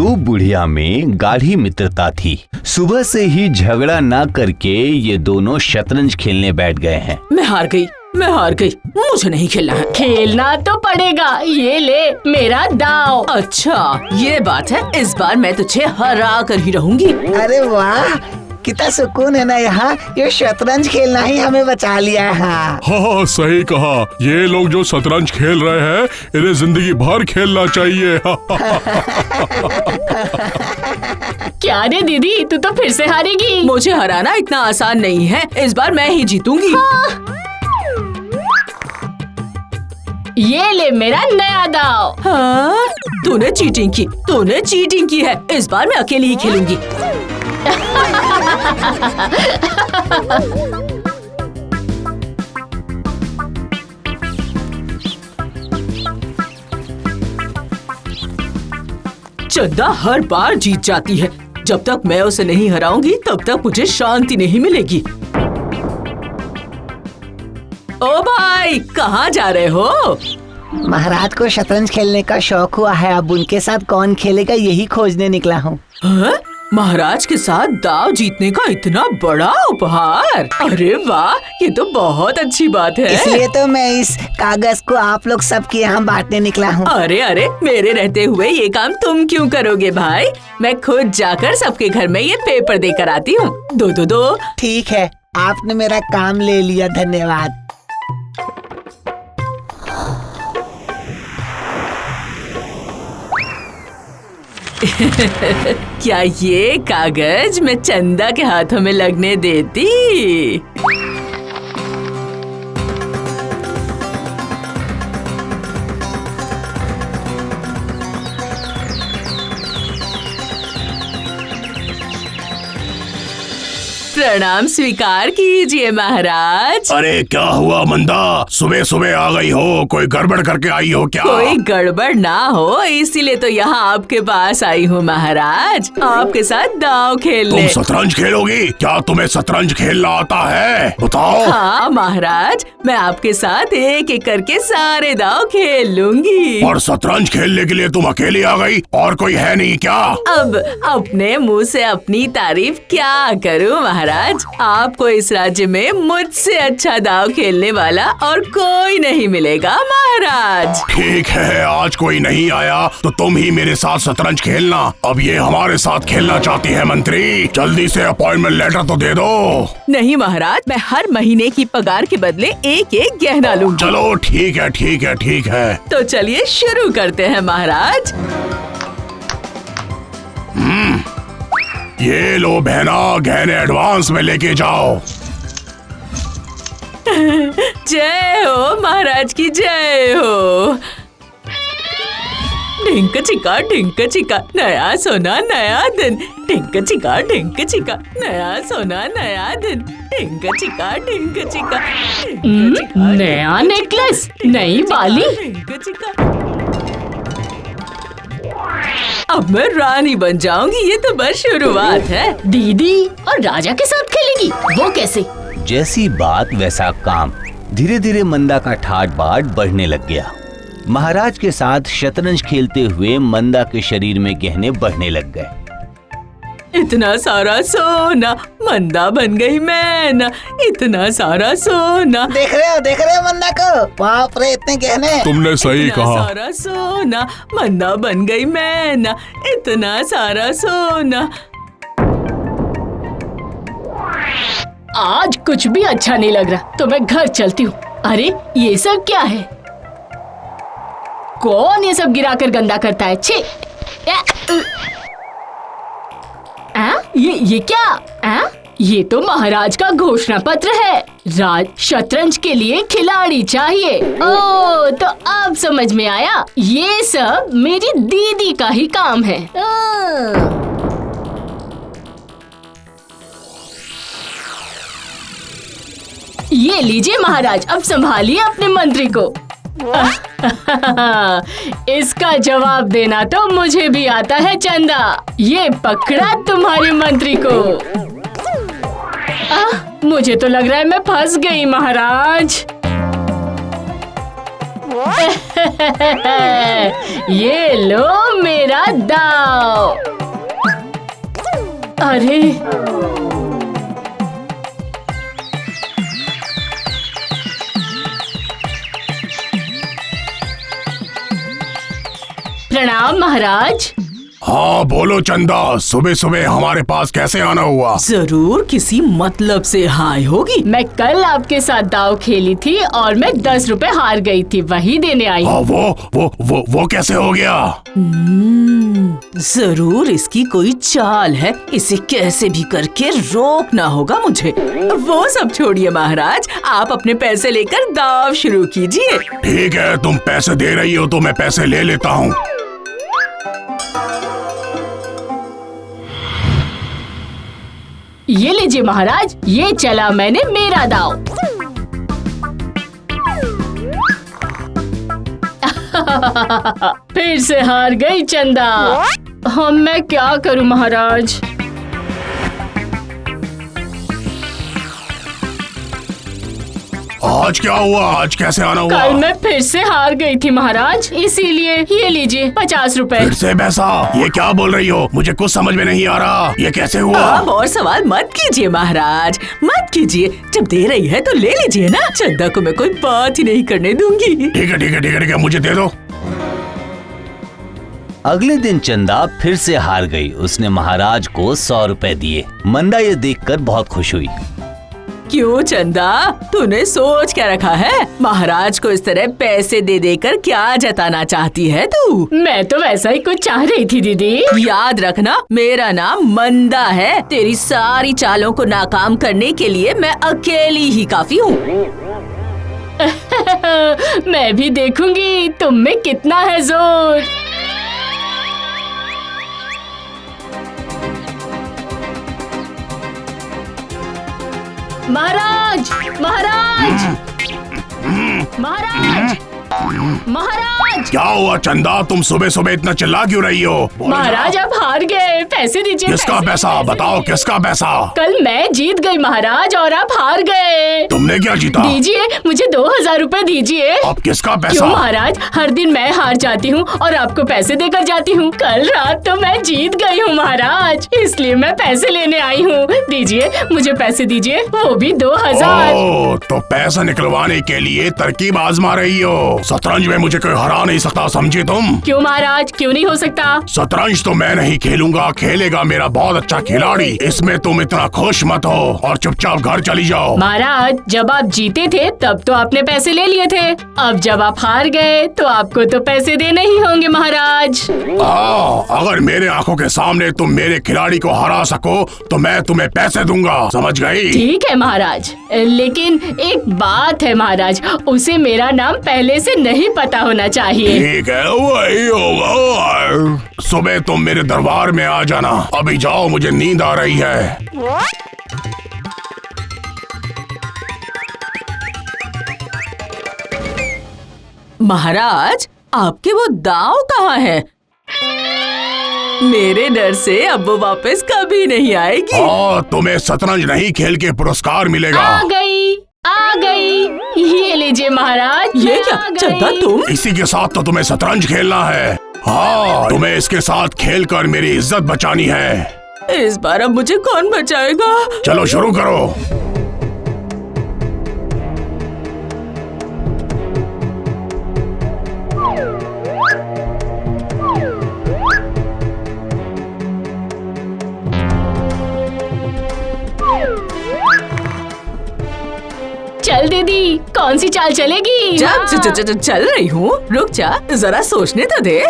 मोटू बुढ़िया में गाढ़ी मित्रता थी। सुबह से ही झगड़ा ना करके ये दोनों शतरंज खेलने बैठ गए हैं। मैं हार गई, मुझे नहीं खेलना है। खेलना तो पड़ेगा, ये ले मेरा दाव। अच्छा ये बात है, इस बार मैं तुझे हरा कर ही रहूंगी। अरे वाह, कितना सुकून है ना यहाँ। ये शतरंज खेलना ही हमें बचा लिया है। हाँ सही कहा, ये लोग जो शतरंज खेल रहे हैं इन्हें जिंदगी भर खेलना चाहिए। क्या रे दीदी, तू तो फिर से हारेगी। मुझे हराना इतना आसान नहीं है, इस बार मैं ही जीतूंगी। हाँ। ये ले मेरा नया दाव। हाँ? तूने चीटिंग की है। इस बार मैं अकेली ही खेलूंगी। चंदा हर बार जीत जाती है। जब तक मैं उसे नहीं हराऊंगी तब तक मुझे शांति नहीं मिलेगी। ओ भाई, कहाँ जा रहे हो? महाराज को शतरंज खेलने का शौक हुआ है, अब उनके साथ कौन खेलेगा यही खोजने निकला हूँ। महाराज के साथ दाव जीतने का इतना बड़ा उपहार, अरे वाह, ये तो बहुत अच्छी बात है। इसलिए तो मैं इस कागज को आप लोग सबके यहाँ बांटने निकला हूँ। अरे मेरे रहते हुए ये काम तुम क्यों करोगे भाई? मैं खुद जाकर सबके घर में ये पेपर देकर आती हूँ। दो। ठीक है, आपने मेरा काम ले लिया, धन्यवाद। क्या ये कागज मैं चंदा के हाथों में लगने देती? प्रणाम स्वीकार कीजिए महाराज। अरे क्या हुआ मंदा, सुबह सुबह आ गई हो? कोई गड़बड़ करके आई हो क्या? कोई गड़बड़ ना हो इसीलिए तो यहाँ आपके पास आई हूँ महाराज, आपके साथ दाव खेलने। तुम शतरंज खेलोगी? क्या तुम्हें शतरंज खेलना आता है? बताओ। हाँ महाराज, मैं आपके साथ एक एक करके सारे दाव खेल लूंगी। और शतरंज खेलने के लिए तुम अकेली आ गई, और कोई है नहीं क्या? अब अपने मुंह से अपनी तारीफ क्या करूँ महाराज, आपको इस राज्य में मुझसे अच्छा दाव खेलने वाला और कोई नहीं मिलेगा महाराज। ठीक है, आज कोई नहीं आया तो तुम ही मेरे साथ शतरंज खेलना। अब ये हमारे साथ खेलना चाहती है मंत्री, जल्दी से अपॉइंटमेंट लेटर तो दे दो। नहीं महाराज, मैं हर महीने की पगार के बदले एक एक गहना लूंगी। चलो ठीक है। तो चलिए शुरू करते हैं महाराज। ये लो बहना, गहने एडवांस में लेके जाओ। जय हो महाराज की जय हो। ढिंक चिका नया सोना नया दिन। ढिंक चिका नया सोना नया दिन। ढिंक चिका नया नेकलेस, नई बाली। ढिंक चिका। अब मैं रानी बन जाऊंगी, ये तो बस शुरुआत है। दीदी और राजा के साथ खेलेगी, वो कैसे? जैसी बात वैसा काम। धीरे धीरे मंदा का ठाट बाट बढ़ने लग गया। महाराज के साथ शतरंज खेलते हुए मंदा के शरीर में गहने बढ़ने लग गए। इतना सारा सोना, मंदा बन गई मैना, इतना सारा सोना। देख रहे हो मंदा को? बाप रे, इतने गहने। तुमने सही कहा। सारा सोना, मंदा बन गई मैना, इतना सारा सोना। आज कुछ भी अच्छा नहीं लग रहा, तो मैं घर चलती हूँ। अरे ये सब क्या है? कौन ये सब गिराकर गंदा करता है? छी! ये क्या? ये तो महाराज का घोषणा पत्र है। राज शतरंज के लिए खिलाड़ी चाहिए। ओ, तो अब समझ में आया, ये सब मेरी दीदी का ही काम है। ये लीजिए महाराज, अब संभालिए अपने मंत्री को। इसका जवाब देना तो मुझे भी आता है चंदा। ये पकड़ा तुम्हारे मंत्री को। मुझे तो लग रहा है मैं फंस गई महाराज। ये लो मेरा दाव। अरे प्रणाम महाराज। हाँ बोलो चंदा, सुबह सुबह हमारे पास कैसे आना हुआ? जरूर किसी मतलब से हाय होगी। मैं कल आपके साथ दाव खेली थी और मैं 10 रुपए हार गई थी, वही देने आई हाँ, हूँ। वो कैसे हो गया? जरूर इसकी कोई चाल है, इसे कैसे भी करके रोकना होगा मुझे। वो सब छोड़िए महाराज, आप अपने पैसे लेकर दाव शुरू कीजिए। ठीक है, तुम पैसे दे रही हो तो मैं पैसे ले लेता हूँ। ये लीजिए महाराज, ये चला मैंने मेरा दाव। फिर से हार गई चंदा। हम मैं क्या करूं महाराज? आज क्या हुआ? आज कैसे आना हुआ? कल मैं फिर से हार गई थी महाराज, इसीलिए ये लीजिए 50 रुपए। फिर से पैसा? ये क्या बोल रही हो? मुझे कुछ समझ में नहीं आ रहा, ये कैसे हुआ? अब और सवाल मत कीजिए महाराज, मत कीजिए। जब दे रही है तो ले लीजिए ना, चंदा को मैं कोई बात ही नहीं करने दूंगी। ठीक है ठीक है ठीक है ठीक है, मुझे दे दो। अगले दिन चंदा फिर से हार गई। उसने महाराज को 100 रुपए दिए। मंदा ये देखकर बहुत खुश हुई। क्यों चंदा, तूने सोच क्या रखा है? महाराज को इस तरह पैसे दे देकर क्या जताना चाहती है तू? मैं तो वैसा ही कुछ चाह रही थी दीदी। याद रखना, मेरा नाम मंदा है। तेरी सारी चालों को नाकाम करने के लिए मैं अकेली ही काफी हूँ। मैं भी देखूंगी तुम में कितना है जोर। महाराज महाराज महाराज महाराज। क्या हुआ चंदा, तुम सुबह सुबह इतना चिल्ला क्यों रही हो? महाराज आप हार गए, पैसे दीजिए। किसका पैसा? बताओ किसका पैसा? कल मैं जीत गई महाराज और आप हार गए। तुमने क्या जीता? दीजिए मुझे 2000 रुपए दीजिए। अब किसका पैसा? क्यों महाराज, हर दिन मैं हार जाती हूँ और आपको पैसे देकर जाती हूँ। कल रात तो मैं जीत गई हूँ महाराज, इसलिए मैं पैसे लेने आई हूँ। दीजिए मुझे पैसे दीजिए, वो भी 2000। ओह, तो पैसा निकलवाने के लिए तरकीब आजमा रही हो। शतरंज में मुझे कोई हरा नहीं सकता, समझी तुम? क्यों महाराज, क्यों नहीं हो सकता? शतरंज तो मैं नहीं खेलूंगा, खेलेगा मेरा बहुत अच्छा खिलाड़ी। इसमें तुम इतना खुश मत हो और चुपचाप घर चली जाओ। महाराज जब आप जीते थे तब तो आपने पैसे ले लिए थे, अब जब आप हार गए तो आपको तो पैसे देने ही होंगे महाराज। अगर मेरे आंखों के सामने तुम मेरे खिलाड़ी को हरा सको तो मैं तुम्हें पैसे दूंगा, समझ गई? ठीक है महाराज, लेकिन एक बात है महाराज, उसे मेरा नाम पहले से नहीं पता होना चाहिए। ठीक है, वही होगा। सुबह तुम मेरे दरबार में आ जाना। अभी जाओ, मुझे नींद आ रही है। महाराज आपके वो दाव कहाँ है? मेरे डर से अब वो वापस कभी नहीं आएगी। तुम्हें शतरंज नहीं खेल के पुरस्कार मिलेगा। आ गई, ये लीजिए महाराज। ये क्या चंदा, तुम? इसी के साथ तो तुम्हें शतरंज खेलना है। हाँ, तुम्हें इसके साथ खेलकर मेरी इज्जत बचानी है। इस बार अब मुझे कौन बचाएगा? चलो शुरू करो। चल दीदी, कौन सी चाल चलेगी? चल रही हूँ, रुक जा, जरा सोचने तो दे।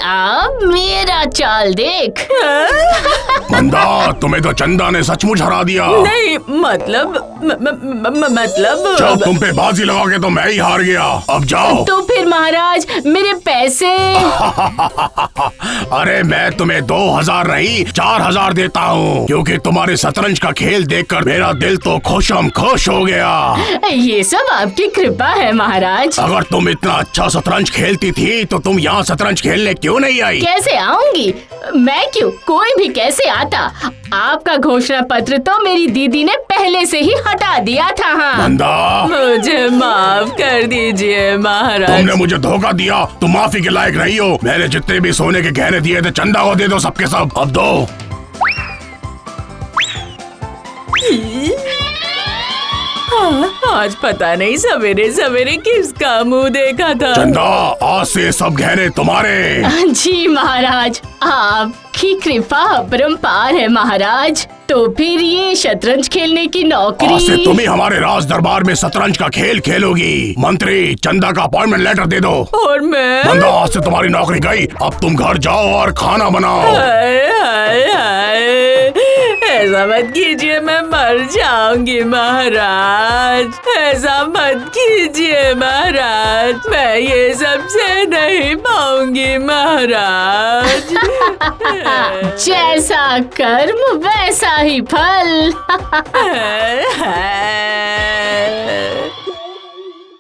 अब मेरा चाल देख। मंदा, तुम्हें तो चंदा ने सचमुच हरा दिया। नहीं मतलब मतलब जब तुम पे बाजी लगा के तो मैं ही हार गया। अब जाओ। तो फिर महाराज मेरे पैसे? अरे मैं तुम्हें 2000 नहीं 4000 देता हूँ, क्योंकि तुम्हारे शतरंज का खेल देखकर मेरा दिल तो खुश हो गया। ये सब आपकी कृपा है महाराज। अगर तुम इतना अच्छा शतरंज खेलती थी तो तुम यहाँ शतरंज खेलने क्यों क्यों नहीं आई? कैसे आऊंगी? मैं क्यों, कोई भी कैसे आता? आपका घोषणा पत्र तो मेरी दीदी ने पहले से ही हटा दिया था। हाँ। मंदा, मुझे माफ कर दीजिए महाराज। तुमने मुझे धोखा दिया, तुम माफी के लायक नहीं हो। मैंने जितने भी सोने के गहने दिए थे चंदा को दे दो सबके सब, अब दो। आज पता नहीं सवेरे सवेरे किसका मुंह देखा था। चंदा, आज से सब गहने तुम्हारे। जी महाराज, आपकी कृपा अपरंपार है महाराज। तो फिर ये शतरंज खेलने की नौकरी? आज से तुम ही हमारे राज दरबार में शतरंज का खेल खेलोगी। मंत्री, चंदा का अपॉइंटमेंट लेटर दे दो। और मैं? मंदा, आज से तुम्हारी नौकरी गई। अब तुम घर जाओ और खाना बनाओ। हाय हाय हाय, ऐसा मत कीजिए, मैं मर जाऊंगी महाराज। ऐसा मत कीजिए महाराज, मैं ये सब से नहीं पाऊंगी महाराज। जैसा कर्म वैसा ही फल।